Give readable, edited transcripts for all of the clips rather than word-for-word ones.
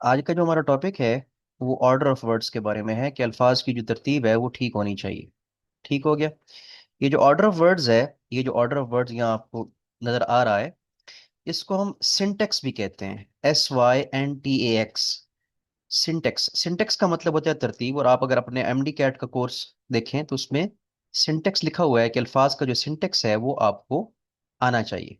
आज का जो हमारा टॉपिक है वो ऑर्डर ऑफ वर्ड्स के बारे में है कि अल्फाज की जो तरतीब है वो ठीक होनी चाहिए। ठीक हो गया। ये जो ऑर्डर ऑफ वर्ड्स है, ये जो ऑर्डर ऑफ वर्ड्स यहाँ आपको नजर आ रहा है, इसको हम सिंटेक्स भी कहते हैं। SYNTAX। सिंटेक्स, सिंटेक्स का मतलब होता है तरतीब। और आप अगर अपने एमडी कैट का कोर्स देखें तो उसमें सिंटेक्स लिखा हुआ है कि अल्फाज का जो सिंटेक्स है वो आपको आना चाहिए।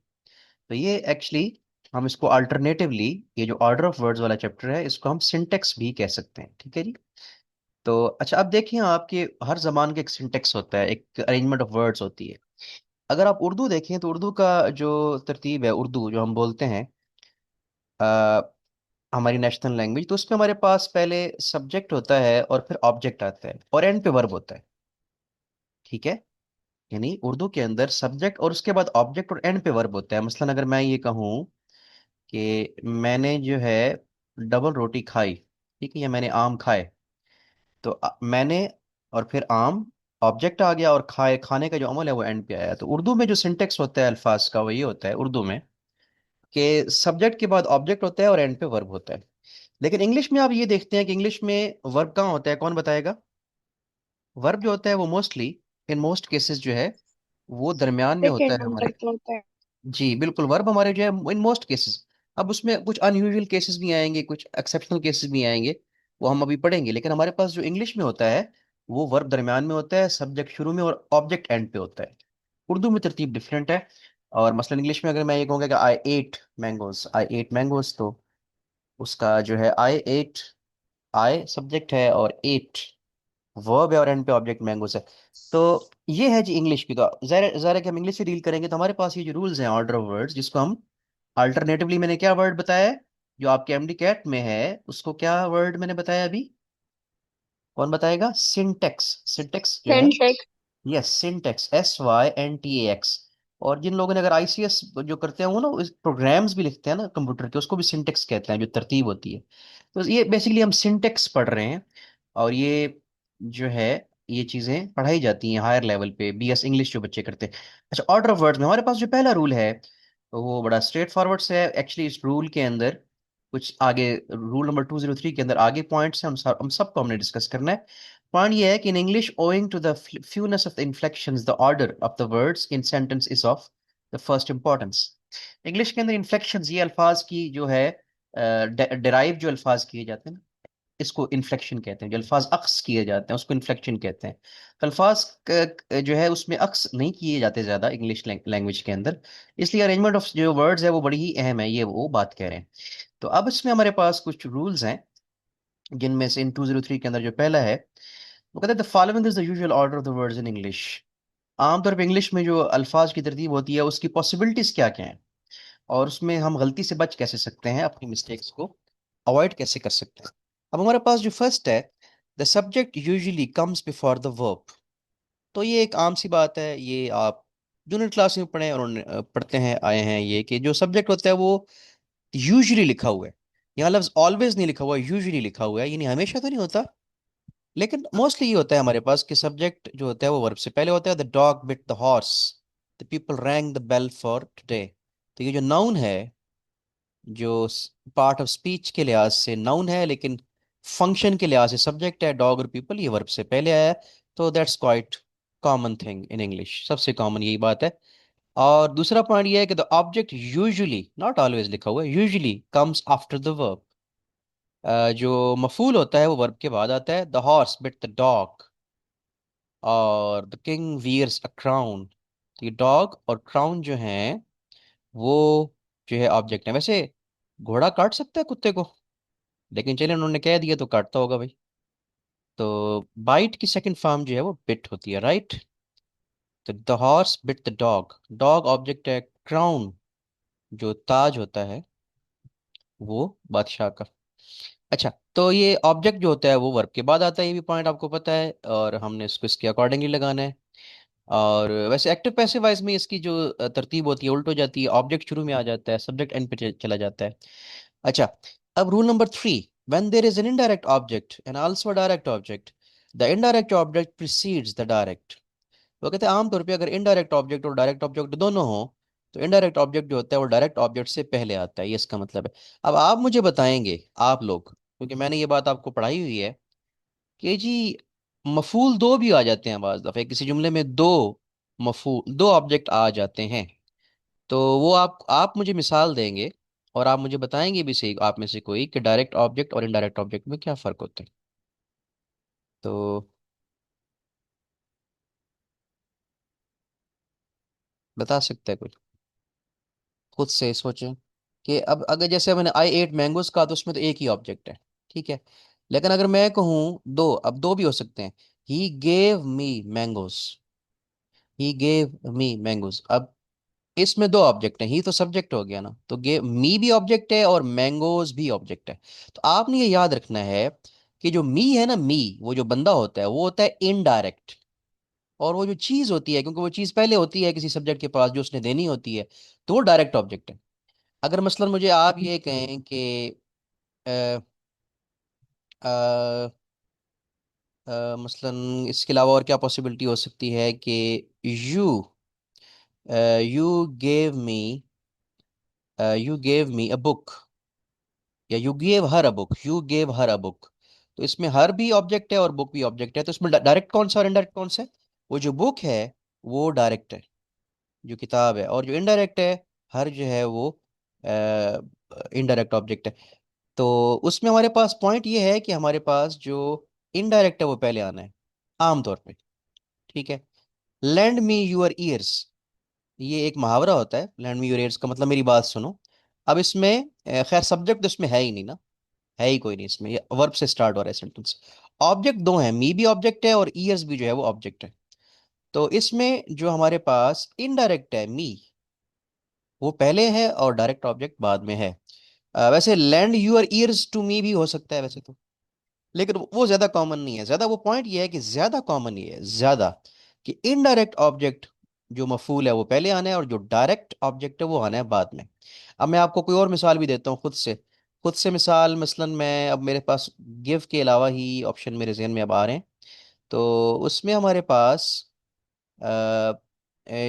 तो ये एक्चुअली हम इसको अल्टरनेटिवली, ये जो ऑर्डर ऑफ वर्ड्स वाला चैप्टर है इसको हम सिंटेक्स भी कह सकते हैं। ठीक है जी। तो अच्छा, अब देखिए, आपके हर जबान का एक सिंटेक्स होता है, एक अरेंजमेंट ऑफ वर्ड्स होती है। अगर आप उर्दू देखें तो उर्दू का जो तरतीब है, उर्दू जो हम बोलते हैं आ, हमारी नेशनल लैंग्वेज, तो उसमें हमारे पास पहले सब्जेक्ट होता है और फिर ऑब्जेक्ट आता है और एंड पे वर्ब होता है। ठीक है। यानी उर्दू के अंदर सब्जेक्ट और उसके बाद ऑब्जेक्ट और एंड पे वर्ब होता है। मसलन अगर मैं ये कहूँ कि मैंने जो है डबल रोटी खाई, ठीक है, या मैंने आम खाए, तो मैंने और फिर आम ऑब्जेक्ट आ गया, और खाए, खाने का जो अमल है वो एंड पे आया। तो उर्दू में जो सिंटेक्स होता है अल्फाज का वो ये होता है उर्दू में कि सब्जेक्ट के बाद ऑब्जेक्ट होता है और एंड पे वर्ब होता है। लेकिन इंग्लिश में आप ये देखते हैं कि इंग्लिश में वर्ब कहाँ होता है, कौन बताएगा? वर्ब जो होता है वो मोस्टली, इन मोस्ट केसेस जो है, वो दरमियान में होता सेकंड है नंबर हमारे। पे होता है। जी बिल्कुल, वर्ब हमारे जो है इन मोस्ट केसेस। अब उसमें कुछ अनयूजुअल केसेस भी आएंगे, कुछ एक्सेप्शनल केसेस भी आएंगे, वो हम अभी पढ़ेंगे। लेकिन हमारे पास जो इंग्लिश में होता है वो वर्ब दरमियान में होता है, सब्जेक्ट शुरू में और ऑब्जेक्ट एंड पे होता है। उर्दू में तरतीब डिफरेंट है। और मसलन इंग्लिश में अगर मैं ये कहूँगा कि आई एट मैंगोज, तो उसका जो है आई एट, आई सब्जेक्ट है और एट वर्ब है और एंड पे ऑब्जेक्ट मैंगोस है। तो ये है जी इंग्लिश की। तो ज़ाहिर ज़ाहिर है कि हम इंग्लिश से डील करेंगे तो हमारे पास ये जो रूल्स हैं ऑर्डर ऑफ वर्ड्स, जिसको हम अल्टरनेटिवली, मैंने क्या वर्ड बताया है जो आपके एमडी कैट में है, उसको क्या वर्ड मैंने बताया अभी? कौन बताएगा? सिंटेक्स। सिंटेक्स जो है, सिंटेक्स। Yes, syntax, SYNTAX। और जिन लोगों ने अगर आईसीएस जो करते हैं वो ना प्रोग्राम्स भी लिखते हैं ना कंप्यूटर के, उसको भी सिंटेक्स कहते हैं, जो तरतीब होती है। तो ये बेसिकली हम सिंटेक्स पढ़ रहे हैं। और ये जो है, ये चीजें पढ़ाई जाती हैं हायर लेवल पे, बीएस इंग्लिश जो बच्चे करते हैं। अच्छा, ऑर्डर ऑफ वर्ड्स में हमारे पास जो पहला रूल है तो वो बड़ा स्ट्रेट फॉरवर्ड से है। एक्चुअली इस रूल के अंदर कुछ आगे, रूल नंबर 203 के अंदर आगे पॉइंट्स हैं, हम सबको हमने डिस्कस करना है। पॉइंट ये है कि in English, owing to the fewness of the inflections, the order of the words in sentence is of the first importance। English के अंदर इन्फ्लेक्शंस, ये अल्फाज की जो है डेराइव जो अल्फाज किए जाते हैं ना, इसको इन्फ्लेक्शन कहते हैं। जो अल्फाज अक्स किए जाते हैं उसको इन्फ्लेक्शन कहते हैं। तो अल्फाज जो है उसमें अक्स नहीं किए जाते ज्यादा इंग्लिश लैंग्वेज के अंदर, इसलिए अरेंजमेंट ऑफ जो वर्ड्स है वो बड़ी ही अहम है, ये वो बात कह रहे हैं। तो अब इसमें हमारे पास कुछ रूल्स हैं, जिनमें से इन 203 के अंदर जो पहला है वो कहते हैं the following is the usual order of the words in English. आमतौर पर इंग्लिश में जो अल्फाज की तरतीब होती है उसकी पॉसिबिलिटीज क्या क्या हैं, और उसमें हम गलती से बच कैसे सकते हैं, अपनी मिस्टेक्स को अवॉइड कैसे कर सकते हैं। अब हमारे पास जो फर्स्ट है, the subject usually comes before the verb. तो ये एक आम सी बात है, ये आप जूनियर क्लास में पढ़े और पढ़ते हैं आए हैं, ये कि जो सब्जेक्ट होता है वो यूजुअली लिखा हुआ है। यहाँ लफ्ज ऑलवेज नहीं लिखा हुआ, यूजुअली लिखा हुआ है, यानी हमेशा तो नहीं होता, लेकिन मोस्टली ये होता है हमारे पास कि सब्जेक्ट जो होता है वो वर्ब से पहले होता है। The dog bit the horse, the people rang the bell for today. तो ये जो नाउन है, जो पार्ट ऑफ स्पीच के लिहाज से नाउन है, लेकिन फंक्शन के लिहाज से सब्जेक्ट है, डॉग और पीपल, ये वर्ब से पहले आया है। तो that's quite common thing in English, सबसे कॉमन यही बात है। और दूसरा पॉइंट ये है कि the object usually, not always लिखा हुआ है, usually comes after the verb. जो मफूल होता है वो वर्ब के बाद आता है। The horse bit the dog और the king wears a crown. तो ये डॉग और क्राउन जो हैं वो जो है ऑब्जेक्ट है। वैसे घोड़ा काट सकता है कुत्ते को, लेकिन चलिए उन्होंने कह दिया तो काटता होगा भाई। तो बाइट की सेकंड फॉर्म जो है वो बिट होती है, राइट। तो the horse bit the dog, dog object है, क्राउन जो ताज होता है वो बादशाह का। अच्छा, तो ये ऑब्जेक्ट जो होता है वो वर्ब के बाद आता है, ये भी पॉइंट आपको पता है, और हमने इसको इसके अकॉर्डिंगली लगाना है। और वैसे एक्टिव पैसिव वॉइस में इसकी जो तरतीब होती है उल्ट हो जाती है, ऑब्जेक्ट शुरू में आ जाता है, सब्जेक्ट एंड पे चला जाता है। अच्छा, अब rule number 3, when there is an indirect object and also direct object, the indirect object precedes the direct. वो कहते हैं आमतौर पे अगर इनडायरेक्ट ऑब्जेक्ट और डायरेक्ट ऑब्जेक्ट दोनों हो तो इनडायरेक्ट ऑब्जेक्ट जो होता है वो डायरेक्ट ऑब्जेक्ट से पहले आता है, ये इसका मतलब है। अब आप मुझे बताएंगे, आप लोग, क्योंकि मैंने ये बात आपको पढ़ाई हुई है कि जी मफूल दो भी आ जाते हैं बाज दफे, किसी जुमले में दो मफूल दो ऑब्जेक्ट आ जाते हैं। तो वो आप मुझे मिसाल देंगे और आप मुझे बताएंगे भी सही, आप में से कोई, कि डायरेक्ट ऑब्जेक्ट और इनडायरेक्ट ऑब्जेक्ट में क्या फ़र्क होता है। तो बता सकते हैं कुछ, खुद से सोचें कि अब अगर जैसे मैंने आई एट मैंगोज कहा तो उसमें तो एक ही ऑब्जेक्ट है, ठीक है। लेकिन अगर मैं कहूँ दो, अब दो भी हो सकते हैं। He gave me mangoes, he gave me mangoes. अब इसमें दो ऑब्जेक्ट हैं, ही तो सब्जेक्ट हो गया ना, तो गेव मी भी ऑब्जेक्ट है और मैंगोज भी ऑब्जेक्ट है। तो आपने ये याद रखना है कि जो मी है ना, मी वो जो बंदा होता है वो होता है इनडायरेक्ट, और वो जो चीज होती है, क्योंकि वो चीज पहले होती है किसी सब्जेक्ट के पास जो उसने देनी होती है, तो वो डायरेक्ट ऑब्जेक्ट है। अगर मसलन मुझे आप ये कहें कि अ, अ, मसलन इसके अलावा और क्या पॉसिबिलिटी हो सकती है कि you you gave me you gave me a book, या you gave her a book, you gave her a book. तो इसमें हर भी ऑब्जेक्ट है और बुक भी ऑब्जेक्ट है, तो इसमें डायरेक्ट कौन सा और इनडायरेक्ट कौन सा है? वो जो बुक है वो डायरेक्ट है, जो किताब है, और जो इनडायरेक्ट है हर जो है वो इनडायरेक्ट ऑब्जेक्ट है। तो उसमें हमारे पास पॉइंट ये है कि हमारे पास जो इनडायरेक्ट है वो पहले आना है आमतौर पे, ठीक है। लैंड मी यूर ईयर्स, ये एक मुहावरा होता है, लैंड मी यूर ईयर्स का मतलब मेरी बात सुनो। अब इसमें खैर सब्जेक्ट तो इसमें है ही नहीं ना, है ही कोई नहीं इसमें, ये वर्ब से स्टार्ट हो रहा है सेंटेंस। ऑब्जेक्ट दो हैं, मी भी ऑब्जेक्ट है और ईयर्स भी जो है वो ऑब्जेक्ट है। तो इसमें जो हमारे पास इनडायरेक्ट है मी, वो पहले है और डायरेक्ट ऑब्जेक्ट बाद में है। वैसे lend your ears to me भी हो सकता है वैसे तो, लेकिन वो ज्यादा कॉमन नहीं है। ज्यादा वो पॉइंट ये है कि ज्यादा कॉमन ये है ज्यादा, कि इनडायरेक्ट ऑब्जेक्ट जो मफूल है वो पहले आना है और जो डायरेक्ट ऑब्जेक्ट है वो आना है बाद में। अब मैं आपको कोई और मिसाल भी देता हूँ खुद से, खुद से मिसाल, मसलन मैं अब मेरे पास गिव के अलावा ही ऑप्शन मेरे जहन में अब आ रहे हैं। तो उसमें हमारे पास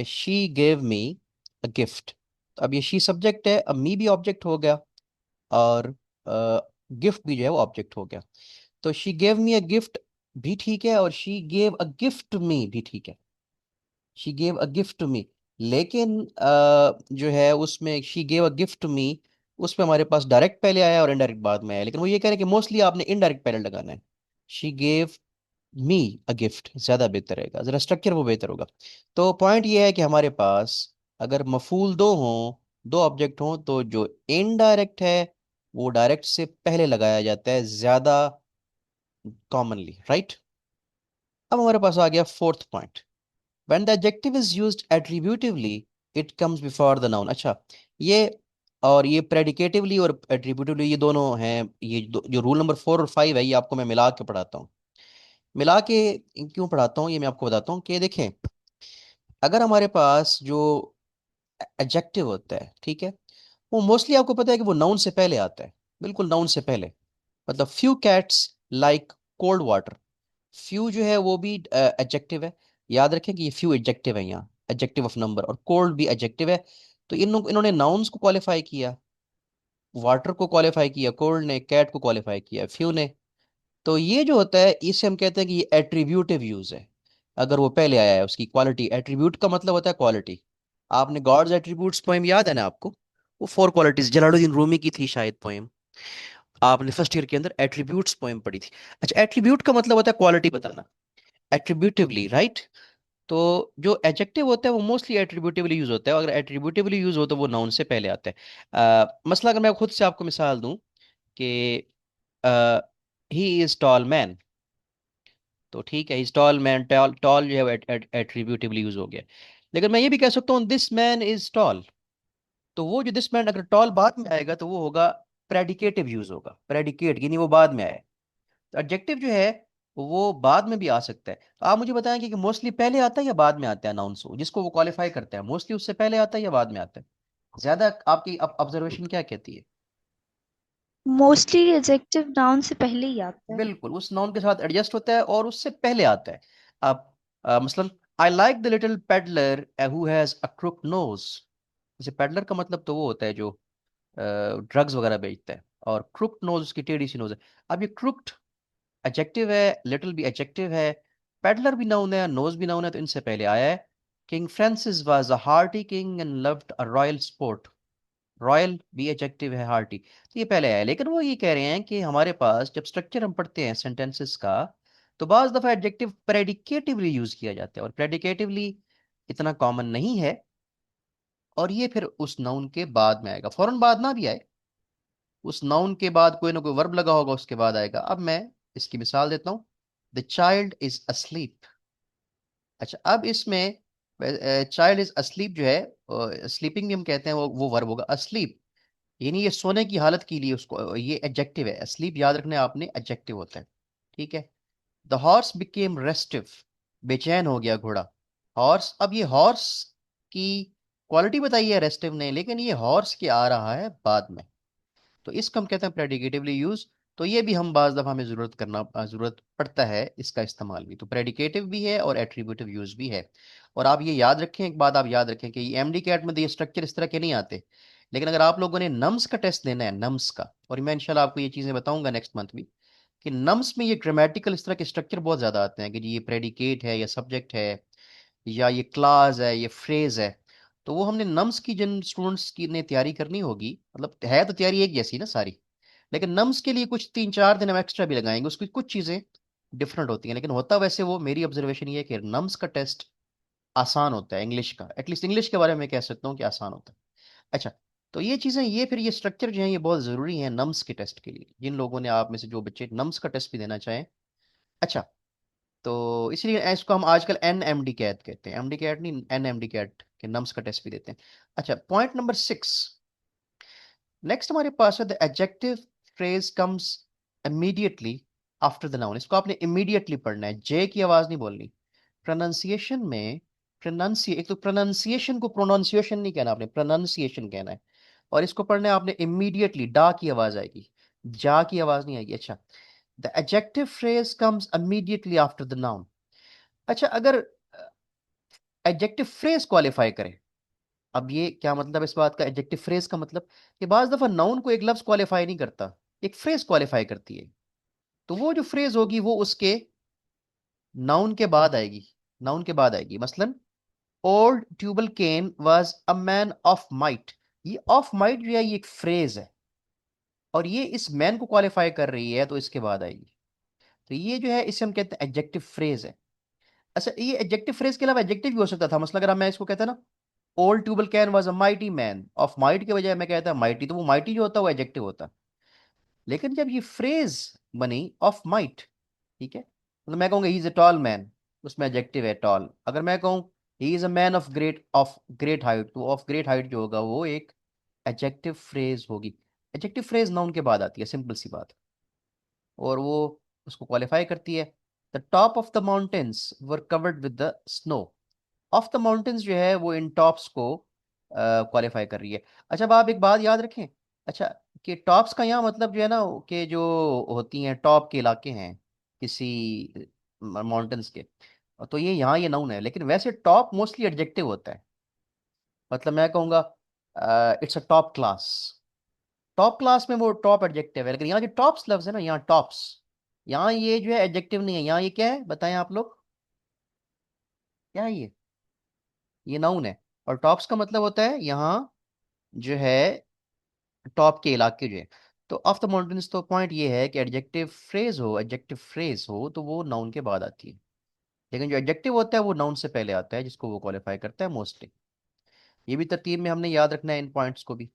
she gave me a gift. अब ये शी सब्जेक्ट है, अब मी भी ऑब्जेक्ट हो गया और गिफ्ट भी जो है वो ऑब्जेक्ट हो गया। तो she gave me a gift भी ठीक है और she gave a gift me भी ठीक है, she gave a gift to me. लेकिन जो है उसमें she gave a gift to me, उसमें हमारे पास डायरेक्ट पहले आया और इनडायरेक्ट बाद में आया, लेकिन वो ये कह रहे हैं कि मोस्टली आपने इनडायरेक्ट पहले लगाना है। She gave me a gift ज्यादा बेहतर रहेगा, जरा स्ट्रक्चर वो बेहतर होगा। तो पॉइंट ये है कि हमारे पास अगर मफूल दो हों, दो ऑब्जेक्ट हों, तो जो इनडायरेक्ट है वो डायरेक्ट से पहले लगाया जाता है ज्यादा कॉमनली, राइट। अब हमारे पास आ गया fourth point, when the adjective is used attributively it comes before the noun. अच्छा, ये और ये प्रेडिकेटिवली और एट्रीब्यूटिवली ये दोनों हैं, ये जो रूल नंबर 4 और 5 है ये आपको मैं मिला के पढ़ाता हूँ। मिला के क्यों पढ़ाता हूँ ये मैं आपको बताता हूँ कि देखें, अगर हमारे पास जो एडजेक्टिव होता है, ठीक है, वो मोस्टली आपको पता है कि वो नाउन से पहले आता है, बिल्कुल नाउन से पहले। मतलब few cats like cold water, few जो है वो भी एडजेक्टिव है, याद रखें कि ये फ्यू एडजेक्टिव है यहाँ, एडजेक्टिव ऑफ नंबर, और कोल्ड भी एडजेक्टिव है। तो इन्होंने नाउन्स को क्वालिफाई किया, वाटर को क्वालिफाई किया कोल्ड ने, कैट को क्वालिफाई किया फ्यू ने। तो ये जो होता है इसे हम कहते हैं कि ये एट्रीब्यूटिव यूज है। अगर वो पहले आया है उसकी क्वालिटी, एट्रीब्यूट का मतलब होता है क्वालिटी। आपने गॉड्स एट्रीब्यूट्स पोएम याद है ना आपको, वो 4 क्वालिटीज, जलालुद्दीन रूमी की थी शायद पोएम, आपने फर्स्ट ईयर के अंदर एट्रीब्यूट्स पोएम पढ़ी थी। अच्छा, एट्रीब्यूट का मतलब होता है क्वालिटी बताना, एट्रीब्यूटिवली, राइट। तो जो एडजेक्टिव होता है वो मोस्टली एट्रीब्यूटिवली यूज होता है, अगर एट्रीब्यूटिवली यूज हो तो वो नाउन से पहले आता है। मसला अगर मैं खुद से आपको मिसाल दूं कि ही इज टॉल मैन, तो ठीक है, is tall man, toll toll जो है वो एट्रीब्यूटिवली यूज हो गया। लेकिन मैं ये भी कह सकता हूँ दिस मैन इज टॉल, तो वो जो दिस मैन अगर टॉल बाद में आएगा तो वो होगा प्रेडिकेटिव यूज होगा, प्रेडिकेट यानी वो बाद में आए। तो एडजेक्टिव जो है वो बाद में भी आ सकता है। तो आप मुझे बताएं कि मोस्टली पहले आता है या बाद में आता है नाउन्स को, जिसको वो क्वालिफाई करता है, मोस्टली उससे पहले आता है या बाद में आता है? ज्यादा आपकी ऑब्जर्वेशन क्या कहती है? मोस्टली एडजेक्टिव नाउन से पहले ही आता है। बिल्कुल उस नाउन के साथ एडजस्ट होता है और उससे पहले आता है। अब मसलन I like the little pedlar who has a crook nose, जैसे पेडलर का मतलब तो वो होता है जो ड्रग्स वगैरह बेचता है, और क्रुक्ड नोज उसकी टेढ़ी सी नोज है। अब ये क्रुक्ड एडजेक्टिव है, लिटिल भी एडजेक्टिव है, पेडलर भी नाउन है, नोज भी नाउन है, तो इनसे पहले आया है। King Francis was a hearty king and loved a royal sport. Royal भी एडजेक्टिव है, हार्टी, तो ये पहले आया है। लेकिन वो ये कह रहे हैं कि हमारे पास जब स्ट्रक्चर हम पढ़ते हैं सेंटेंसेस का, तो बाज दफा एडजेक्टिव प्रेडिकेटिवली यूज किया जाता है, और प्रेडिकेटिवली इतना कॉमन नहीं है, और ये फिर उस नाउन के बाद में आएगा, फौरन बाद ना भी आए, उस नाउन के बाद कोई ना कोई वर्ब लगा होगा, उसके बाद आएगा। अब मैं इसकी मिसाल देता हूँ। The child is asleep. अच्छा, अब इसमें चाइल्ड इज अस्लीप जो है, स्लीपिंग भी हम कहते हैं, वो वर्ब होगा अस्लीप, यानी ये सोने की हालत के लिए उसको, ये एडजेक्टिव है, स्लीप याद रखना आपने, एडजेक्टिव होता है। ठीक है। द हॉर्स बिकेम रेस्टिव, बेचैन हो गया घोड़ा। हॉर्स, अब ये हॉर्स की क्वालिटी बताई है रेस्टिव ने, लेकिन ये हॉर्स के आ रहा है बाद में, तो इसको हम कहते हैं प्रेडिकेटिवली यूज। तो ये भी हम बाज दफा हमें जरूरत पड़ता है इसका इस्तेमाल भी, तो प्रेडिकेटिव भी है और एट्रीब्यूटिव यूज भी है। और आप ये याद रखें, एक बात आप याद रखें कि एमडी कैट में तो ये स्ट्रक्चर इस तरह के नहीं आते, लेकिन अगर आप लोगों ने नम्स का टेस्ट देना है, नम्स का, और मैं इंशाल्लाह आपको ये चीजें बताऊंगा नेक्स्ट मंथ भी, कि नम्स में ये ग्रामेटिकल इस तरह के स्ट्रक्चर बहुत ज्यादा आते हैं, कि जी ये प्रेडिकेट है या सब्जेक्ट है या ये क्लास है ये फ्रेज है। तो वो हमने नम्स की जिन स्टूडेंट्स की ने तैयारी करनी होगी, मतलब है तो तैयारी एक जैसी ना सारी, लेकिन नम्स के लिए कुछ 3-4 दिन हम एक्स्ट्रा भी लगाएंगे, उसकी कुछ चीजें डिफरेंट होती हैं, लेकिन होता वैसे वो, मेरी ऑब्जर्वेशन ये है कि नम्स का टेस्ट आसान होता है, इंग्लिश का, एटलीस्ट इंग्लिश के बारे में कह सकता हूँ कि आसान होता है। अच्छा, तो ये चीजें, ये फिर ये स्ट्रक्चर जो है ये बहुत जरूरी है नम्स के टेस्ट के लिए, जिन लोगों ने आप में से जो बच्चे नम्स का टेस्ट भी देना चाहें। अच्छा, तो इसलिए इसको हम आजकल एन एम डी कैट कहते हैं, एम डी कैट नहीं, एन एम डी कैट के नम्स का टेस्ट भी देते हैं। अच्छा, पॉइंट नंबर 6, नेक्स्ट हमारे पास है the adjective phrase comes immediately after the noun. इसको आपने इमीडिएटली पढ़ना है, जे की आवाज नहीं बोलनी। प्रोनाउंसिएशन में, एक तो प्रोनाउंसिएशन को प्रोनाउंसिएशन नहीं कहना आपने, प्रोनाउंसिएशन कहना है, और इसको पढ़ना है आपने इमीडिएटली, डा की आवाज आएगी, जा की आवाज नहीं आएगी। अच्छा, the adjective phrase comes immediately after the noun. अच्छा, अगर एडजेक्टिव फ्रेज क्वालिफाई करें, अब ये क्या मतलब इस बात का, एडजेक्टिव फ्रेज का मतलब कि बाज दफा नाउन को एक लफ्ज क्वालिफाई नहीं करता, एक फ्रेज क्वालिफाई करती है, तो वो जो फ्रेज होगी वो उसके नाउन के बाद आएगी, नाउन के बाद आएगी। मसलन old Tubal Cain was a man of might, ये ऑफ माइट जो है ये एक फ्रेज है, और ये इस मैन को क्वालिफाई कर रही है, तो इसके बाद आएगी, तो ये जो है इसे हम कहते हैं एडजेक्टिव फ्रेज है। अच्छा, ये एडजेक्टिव फ्रेज के अलावा एडजेक्टिव भी हो सकता था, मतलब अगर मैं इसको कहता ना, old Tubal Cain was a mighty man, of might के बजाय मैं कहता माइटी, तो वो माइटी जो होता है वो एडजेक्टिव होता। लेकिन जब ये फ्रेज बनी ऑफ माइट, ठीक है, मतलब मैं कहूंगा he is a tall man, उसमें एडजेक्टिव है टॉल। अगर मैं कहूँ he is a man of great height, तो ऑफ ग्रेट हाइट जो होगा वो एक एडजेक्टिव फ्रेज होगी। एडजेक्टिव फ्रेज नाउन के बाद आती है, सिंपल सी बात, और वो उसको क्वालिफाई करती है। The top of the mountains were covered with the snow, of the mountains जो है वो इन टॉप्स को क्वालिफाई कर रही है। अच्छा, अब आप एक बात याद रखें, अच्छा, कि टॉप्स का यहाँ मतलब जो है ना, कि जो होती हैं टॉप के इलाके हैं किसी माउंटेन्स के, तो ये यहाँ ये नाउन है, लेकिन वैसे टॉप मोस्टली एडजेक्टिव होता है। मतलब मैं कहूँगा it's a top class, top class में वो टॉप एडजेक्टिव है, लेकिन यहाँ जो टॉप्स लफ्ज है ना, यहाँ टॉप्स, यहाँ ये जो है एडजेक्टिव नहीं है, यहाँ ये क्या है बताएं आप लोग, क्या है ये नाउन है। और टॉप्स का मतलब होता है यहाँ जो है टॉप के इलाके जो है। तो ऑफ द माउंटेन्स, तो पॉइंट ये है कि एडजेक्टिव फ्रेज हो तो वो नाउन के बाद आती है, लेकिन जो एडजेक्टिव होता है वो नाउन से पहले आता है, जिसको वो क्वालिफाई करता है मोस्टली। ये भी तरतीब में हमने याद रखना है इन पॉइंट्स को भी।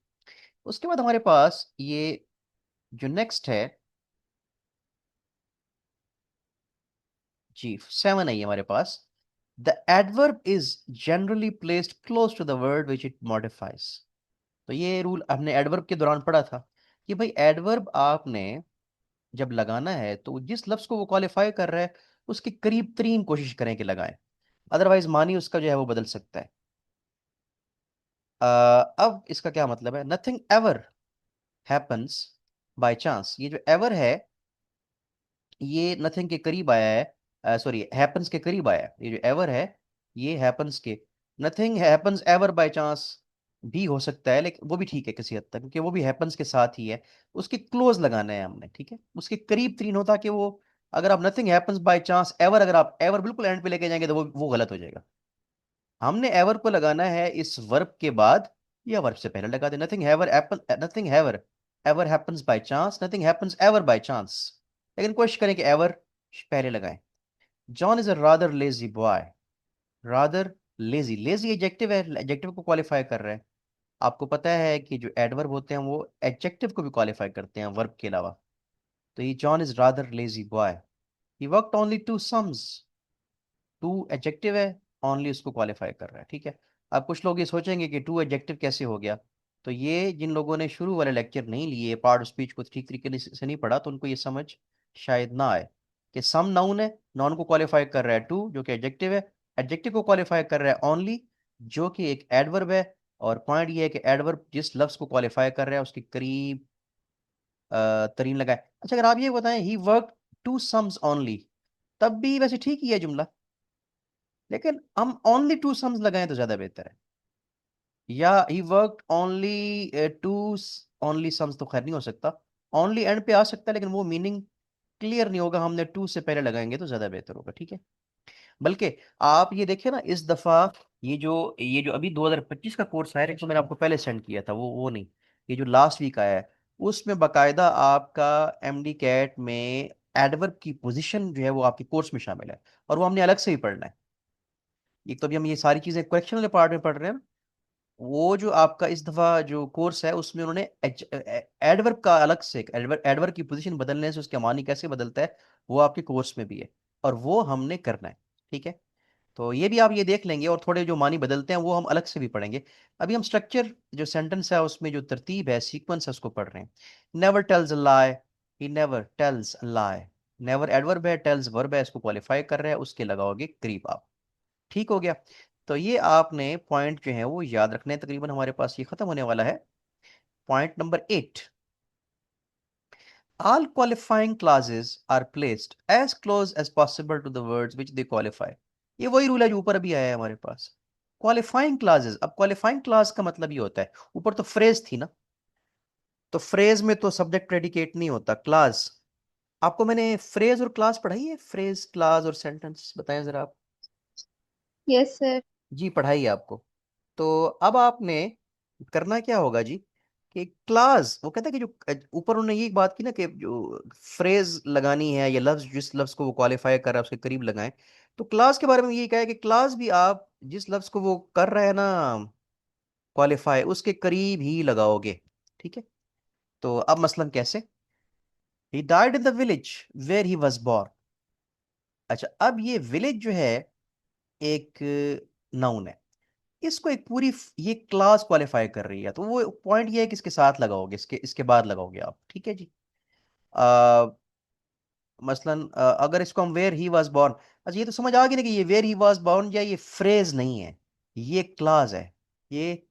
उसके बाद हमारे पास ये जो नेक्स्ट है, जी 7 है ये हमारे पास। The adverb is generally placed close to the word which it modifies. तो ये रूल हमने एडवर्ब के दौरान पढ़ा था, कि भाई एडवर्ब आपने जब लगाना है तो जिस लफ्ज को वो क्वालिफाई कर रहा है उसके करीब तरीन कोशिश करें कि लगाएं, अदरवाइज मानी उसका जो है वो बदल सकता है। अब इसका क्या मतलब है, nothing ever happens by chance, ये जो एवर है ये नथिंग के करीब आया है, सॉरी हैपन्स के करीब आया है, ये जो एवर है ये हैपन्स के, nothing happens ever by chance, भी हो सकता है, लेकिन वो भी ठीक है किसी हद तक, क्योंकि वो भी हैपन्स के साथ ही है। उसके क्लोज लगाना है हमने, ठीक है, उसके करीब तरीन होता कि वो, अगर आप nothing happens by chance ever, अगर आप एवर बिल्कुल एंड पे लेके जाएंगे तो वो गलत हो जाएगा। हमने एवर को लगाना है इस वर्ब के बाद या वर्ब से पहले लगा दे। नथिंग हैवर एप्पल, nothing ever ever happens by chance, nothing happens ever by chance. लेकिन कोशिश करें कि एवर पहले लगाएं। John is a rather lazy boy. Rather lazy, lazy adjective है, एडजेक्टिव को क्वालिफाई कर रहा है। आपको पता है कि जो एडवर्ब होते हैं वो एडजेक्टिव को भी क्वालिफाई करते हैं वर्ब के अलावा। तो ये John is rather lazy boy. He worked only two sums. Two adjective है, ओनली उसको क्वालिफाई कर रहा है, ठीक है। अब कुछ लोग ये सोचेंगे कि टू एडजेक्टिव कैसे हो गया। तो ये जिन लोगों ने शुरू वाले लेक्चर नहीं लिए, पार्ट ऑफ स्पीच को ठीक तरीके से नहीं पढ़ा, तो उनको ये समझ शायद ना आए कि सम नाउन है, नाउन को क्वालिफाई कर रहा है टू जो कि एडजेक्टिव है, एडजेक्टिव को क्वालिफाई कर रहा है ओनली जो कि एक एडवर्ब है। और पॉइंट ये है कि एडवर्ब जिस लफ्ज को क्वालिफाई कर रहा है उसके करीब तरीन लगाए। अच्छा, अगर आप ये बताएं ही वर्क टू सम्स ओनली, तब भी वैसे ठीक ही है जुमला, लेकिन हम ओनली टू सम्स लगाएं तो ज्यादा बेहतर है। या he worked only two, only sums तो खैर नहीं हो सकता, ओनली एंड पे आ सकता है, लेकिन वो मीनिंग क्लियर नहीं होगा, हमने टू से पहले लगाएंगे तो ज्यादा बेहतर होगा, ठीक है। बल्कि आप ये देखिए ना, इस दफा ये जो अभी 2025 का कोर्स है, जो मैंने आपको पहले सेंड किया था, वो नहीं, ये जो लास्ट वीक आया है, उसमें बकायदा आपका एमडी कैट में एडवर्ब की पोजीशन जो है वो आपके कोर्स में शामिल है, और वो हमने अलग से भी पढ़ना है। एक तो अभी हम ये सारी चीजें क्वेश्चन वाले पार्ट में पढ़ रहे हैं, वो जो आपका इस दफा जो कोर्स है उसमें उन्होंने एडवर्ब का अलग से, एडवर्ब की पोजीशन बदलने से उसके मानी कैसे बदलता है, वो आपके कोर्स में भी है, और वो हमने करना है, ठीक है। तो ये भी आप ये देख लेंगे, और थोड़े जो मानी बदलते हैं वो हम अलग से भी पढ़ेंगे। अभी हम स्ट्रक्चर जो सेंटेंस है उसमें जो तरतीब है, सीक्वेंस है, उसको पढ़ रहे हैं। Never tells a lie, he never tells a lie. Never adverb है, टेल्स वर्ब है, इसको क्वालिफाई कर रहा है, उसके लगाओगे करीब आप, ठीक हो गया। तो ये आपने पॉइंट जो है वो याद रखने हैं। तकरीबन हमारे पास ये खत्म होने वाला है। Point number 8, all qualifying clauses are placed as close as possible to the words which they qualify। ये वही रूल है जो ऊपर अभी आया है हमारे पास। क्वालिफाइंग क्लासेस, अब क्वालिफाइंग क्लास का मतलब ये होता है, ऊपर तो फ्रेज थी ना, तो फ्रेज में तो सब्जेक्ट प्रेडिकेट नहीं होता, क्लास। आपको मैंने फ्रेज और क्लास पढ़ाई है, फ्रेज क्लास और सेंटेंस, बताएं जरा आप। Yes sir. जी पढ़ाई है आपको। तो अब आपने करना क्या होगा जी, कि क्लास, वो कहता है कि जो ऊपर उन्होंने ये बात की ना कि जो फ्रेज लगानी है या लफ्ज, जिस लफ्ज को वो क्वालिफाई कर रहा है उसके करीब लगाएं। तो क्लास के बारे में ये कहा है कि क्लास भी आप जिस लफ्ज को वो कर रहा है ना क्वालिफाई, उसके करीब ही लगाओगे, ठीक है। तो अब मसलन कैसे, he died in the village where he was born. अच्छा, अब ये विलेज जो है एक नाउन है, इसको एक पूरी ये क्लास क्वालिफाई कर रही है, तो वो पॉइंट ये है कि इसके साथ लगाओगे, इसके इसके बाद लगाओगे आप, ठीक है जी। आ, मसलन अगर इसको हम वेयर ही वाज बॉर्न, अच्छा ये तो समझ आ गई ना कि ये वेयर ही वाज बॉर्न या ये फ्रेज नहीं है, ये क्लास है। ये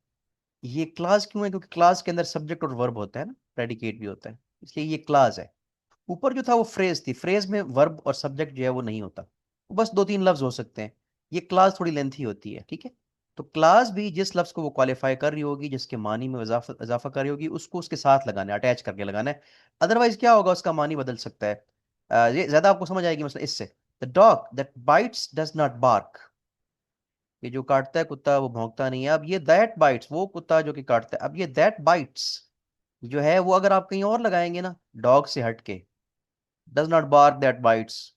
ये क्लास क्यों है, क्योंकि क्लास के अंदर सब्जेक्ट और वर्ब होता है ना, प्रेडिकेट भी होता है, इसलिए ये क्लास है। ऊपर जो था वो फ्रेज थी, फ्रेज में वर्ब और सब्जेक्ट जो है वो नहीं होता, वो बस दो तीन लफ्ज हो सकते हैं। ये क्लास थोड़ी लेंथी होती है, ठीक है। तो क्लास भी जिस लफ्ज को वो क्वालिफाई कर रही होगी, जिसके मानी में इजाफा इजाफा कर रही होगी, उसको उसके साथ लगाना है, अटैच करके लगाना है। अदरवाइज क्या होगा, उसका मानी बदल सकता है। ये ज्यादा आपको समझ आएगी मतलब इससे। The dog that bites does not bark. ये जो काटता है कुत्ता वो भौंकता नहीं है। अब ये दैट बाइट्स, वो कुत्ता जो कि काटता है, अब ये दैट बाइट्स जो है वो अगर आप कहीं और लगाएंगे ना, डॉग से हटके, does not bark that bites,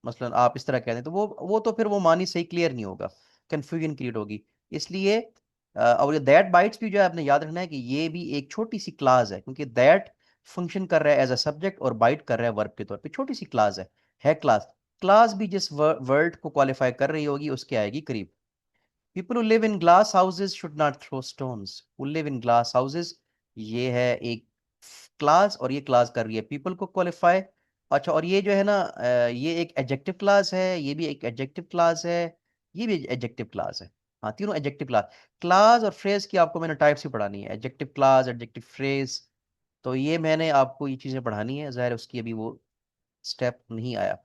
मसलन आप इस तरह कहते हैं, तो वो तो फिर वो मानी सही क्लियर नहीं होगा, कंफ्यूजन क्रिएट होगी। इसलिए और ये दैट बाइट्स भी जो है आपने याद रखना है कि ये भी एक छोटी सी क्लास है, क्योंकि दैट फंक्शन कर रहा है एज अ सब्जेक्ट और बाइट कर रहा है वर्ब के तौर पे, छोटी सी क्लास है क्लास। क्लास भी जिस वर्ड को क्वालिफाई कर रही होगी उसके आएगी करीब। People who live in glass houses should not throw stones. Who live in glass houses, ये है एक क्लास, और ये क्लास कर रही है पीपल को क्वालिफाई। अच्छा, और ये जो है ना ये एक एडजेक्टिव क्लास है, ये भी एक एडजेक्टिव क्लास है, ये भी एडजेक्टिव क्लास है। हाँ, तीनों एडजेक्टिव क्लास। क्लास और फ्रेज की आपको मैंने टाइप्स ही पढ़ानी है, एडजेक्टिव क्लास, एडजेक्टिव फ्रेज। तो ये मैंने आपको ये चीज़ें पढ़ानी है, ज़ाहिर है उसकी अभी वो स्टेप नहीं आया।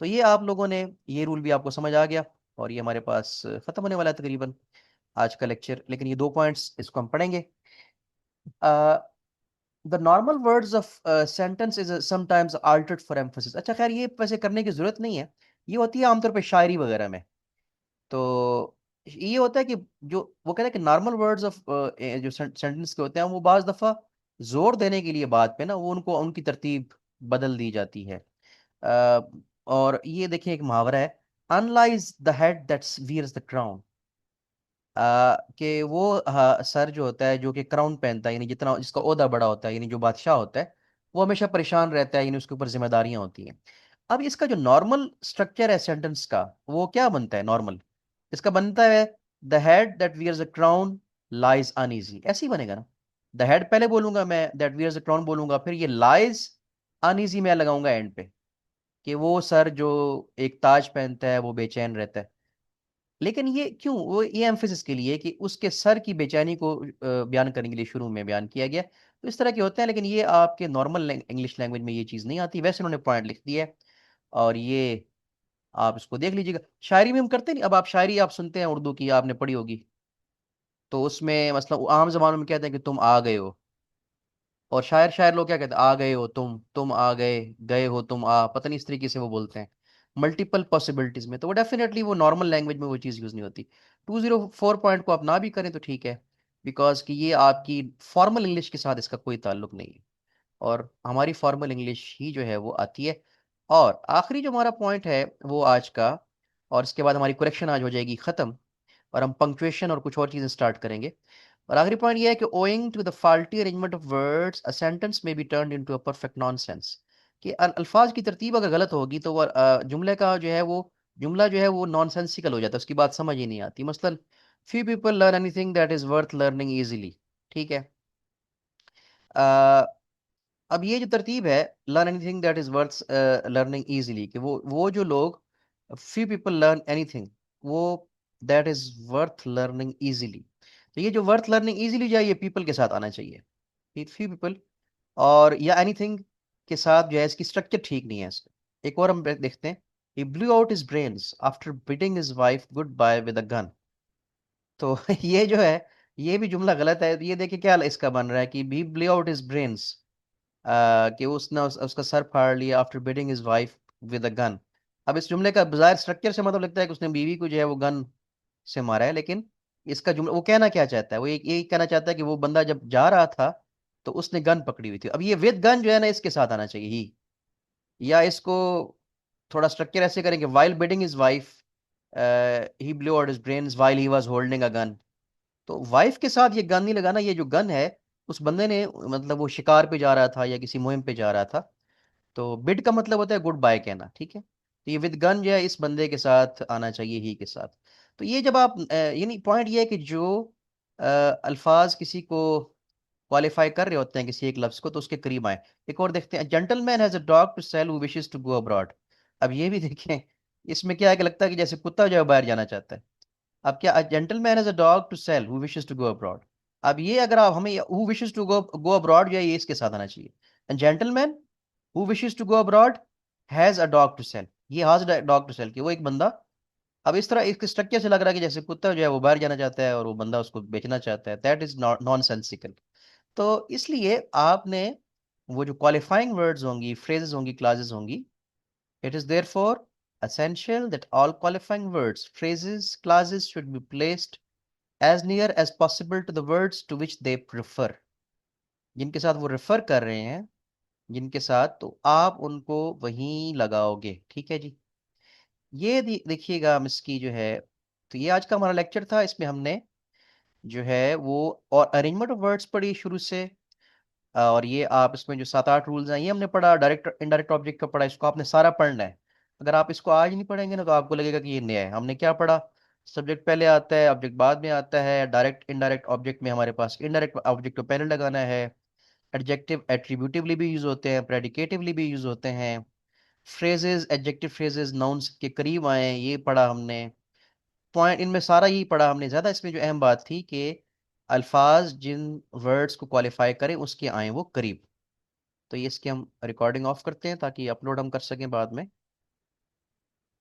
तो ये आप लोगों ने, ये रूल भी आपको समझ आ गया, और ये हमारे पास खत्म होने वाला है तकरीबन। आज का लेक्चर, लेकिन ये 2 पॉइंट्स इसको हम पढ़ेंगे। The normal words of sentence is sometimes Altered for emphasis. अच्छा खैर, ये वैसे करने की जरूरत नहीं है, ये होती है आमतौर पे शायरी वगैरह में। तो ये होता है कि जो वो कहते हैं कि नॉर्मल वर्ड्स ऑफ जो सेंटेंस के होते हैं, वो बाज दफा जोर देने के लिए बात पे ना, वो उनको उनकी तरतीब बदल दी जाती है। अ, और ये देखिए एक मुहावरा है, uneasy lies the head that wears the crown. कि वो सर जो होता है जो कि क्राउन पहनता है, यानी जितना जिसका ओहदा बड़ा होता है, यानी जो बादशाह होता है, वो हमेशा परेशान रहता है, यानी उसके ऊपर जिम्मेदारियां होती हैं। अब इसका जो नॉर्मल स्ट्रक्चर है सेंटेंस का, वो क्या बनता है नॉर्मल? इसका बनता है the head that wears a crown lies uneasy, ऐसे ही बनेगा ना। द हेड पहले बोलूंगा मैं, दैट वियर्स अ क्राउन बोलूंगा, फिर ये लाइज अनईजी मैं लगाऊंगा एंड पे, कि वो सर जो एक ताज पहनता है वो बेचैन रहता है। लेकिन ये क्यों, वो ये एम्फेसिस के लिए कि उसके सर की बेचैनी को बयान करने के लिए शुरू में बयान किया गया। तो इस तरह के होते हैं, लेकिन ये आपके नॉर्मल इंग्लिश लैंग्वेज में ये चीज़ नहीं आती। वैसे उन्होंने पॉइंट लिख दिया है, और ये आप इसको देख लीजिएगा। शायरी में हम करते नहीं, अब आप शायरी आप सुनते हैं उर्दू की, आपने पढ़ी होगी, तो उसमें मतलब आम जबानों में कहते हैं कि तुम आ गए हो। और शायर शायर लोग क्या कहते हैं, आ गए हो तुम आ गए, गए हो तुम आ, पता नहीं इस तरीके से वो बोलते हैं मल्टीपल पॉसिबिलिटीज में। तो वो डेफिनेटली वो नॉर्मल लैंग्वेज में वो चीज़ यूज़ नहीं होती। 204 पॉइंट को आप ना भी करें तो ठीक है, बिकॉज कि ये आपकी फॉर्मल इंग्लिश के साथ इसका कोई ताल्लुक नहीं है, और हमारी फॉर्मल इंग्लिश ही जो है वो आती है। और आखिरी जो हमारा पॉइंट है वो आज का, और इसके बाद हमारी करेक्शन आज हो जाएगी ख़त्म, और हम पंक्चुएशन और कुछ और चीज़ें स्टार्ट करेंगे। और आखिरी पॉइंट ये है कि owing to the faulty arrangement of words a sentence में be turned into a perfect nonsense. कि अल्फाज की तरतीब अगर गलत होगी तो वो जुमले का जो है वो जुमला जो है वो नॉनसेंसिकल हो जाता है, उसकी बात समझ ही नहीं आती। मसलन few people learn anything that is worth learning easily. ठीक है। अ, अब ये जो तरतीब है, learn anything that is worth learning easily, कि वो जो लोग, फ्यू पीपल लर्न एनीथिंग, वो that is worth learning easily. तो ये जो वर्थ लर्निंग इजीली जाए, ये पीपल के साथ आना चाहिए, फ्यू पीपल। और या एनीथिंग के साथ जो है इसकी स्ट्रक्चर ठीक नहीं है इसका। एक और हम देखते हैं, he blew out his brains after bidding his wife goodbye with a gun। तो ये जो है, ये भी जुमला गलत है। तो ये देखिए क्या इसका बन रहा है कि he blew out his brains, कि उसने उसका सर फाड़ लिया after beating his wife with a gun. अब इस जुमले का बाहर स्ट्रक्चर से मतलब लगता है कि उसने बीवी को जो है वो गन से मारा है, लेकिन इसका जुमला वो कहना क्या चाहता है, वो ये कहना चाहता है कि वो बंदा जब जा रहा था तो उसने गन पकड़ी हुई थी। अब ये विद गन जो है ना, इसके साथ आना चाहिए ही, या इसको थोड़ा स्ट्रक्चर ऐसे करेंगे, while beating his wife he blew out his brains while he was holding a gun. तो वाइफ के साथ ये गन नहीं लगाना, ये जो गन है उस बंदे ने, मतलब वो शिकार पे जा रहा था या किसी मुहिम पे जा रहा था। तो बिड का मतलब होता है गुड बाय कहना, ठीक है। तो ये विद गन जो है इस बंदे के साथ आना चाहिए, ही के साथ। तो ये जब आप यानी पॉइंट ये है कि जो अल्फाज किसी को क्वालिफाई कर रहे होते हैं किसी एक लफ्ज को, तो उसके करीब आए। एक और देखते हैं, gentleman has a dog to sell who wishes to go abroad. अब ये भी देखें, इसमें क्या है कि लगता है कि जैसे कुत्ता जो है बाहर जाना चाहता है। अब क्या, gentleman has a dog to sell who wishes to go abroad. अब ये अगर आप हमें who wishes to go go abroad जो है ये इसके साथ आना चाहिए। And gentleman who wishes to go abroad has a dog to sell, ये has a dog to sell, कि वो एक बंदा। अब इस तरह इसके स्ट्रक्चर से लग रहा है कि जैसे कुत्ता जो है वो बाहर जाना चाहता है और वो बंदा उसको बेचना चाहता है। That is not non sensical. तो इसलिए आपने वो जो क्वालिफाइंग वर्ड्स होंगी, फ्रेजेस होंगी, क्लासेस होंगी, it is therefore essential that all qualifying words, phrases, clauses should be placed as near as possible to the words to which they refer। जिनके साथ वो रेफर कर रहे हैं, जिनके साथ, तो आप उनको वहीं लगाओगे, ठीक है जी। ये देखिएगा हम इसकी जो है, तो ये आज का हमारा लेक्चर था। इसमें हमने जो है वो और अरेंजमेंट ऑफ वर्ड्स पढ़ी शुरू से। और ये आप इसमें जो 7-8 रूल्स हैं ये हमने पढ़ा। डायरेक्ट इनडायरेक्ट ऑब्जेक्ट का पढ़ा, इसको आपने सारा पढ़ना है। अगर आप इसको आज नहीं पढ़ेंगे ना तो आपको लगेगा कि ये नया है। हमने क्या पढ़ा, सब्जेक्ट पहले आता है, ऑब्जेक्ट बाद में आता है। डायरेक्ट इनडायरेक्ट ऑब्जेक्ट में हमारे पास इनडायरेक्ट ऑब्जेक्ट को पहले लगाना है। एडजेक्टिव एट्रीब्यूटिवली भी यूज होते हैं, प्रेडिकेटिवली भी यूज होते हैं। फ्रेजेस, एडजेक्टिव फ्रेजेस नाउन्स के करीब आए, ये पढ़ा हमने। पॉइंट इनमें सारा यही पढ़ा हमने। ज़्यादा इसमें जो अहम बात थी कि अल्फाज जिन वर्ड्स को क्वालिफाई करें उसके आए वो करीब। तो ये इसकी हम रिकॉर्डिंग ऑफ करते हैं ताकि अपलोड हम कर सकें बाद में।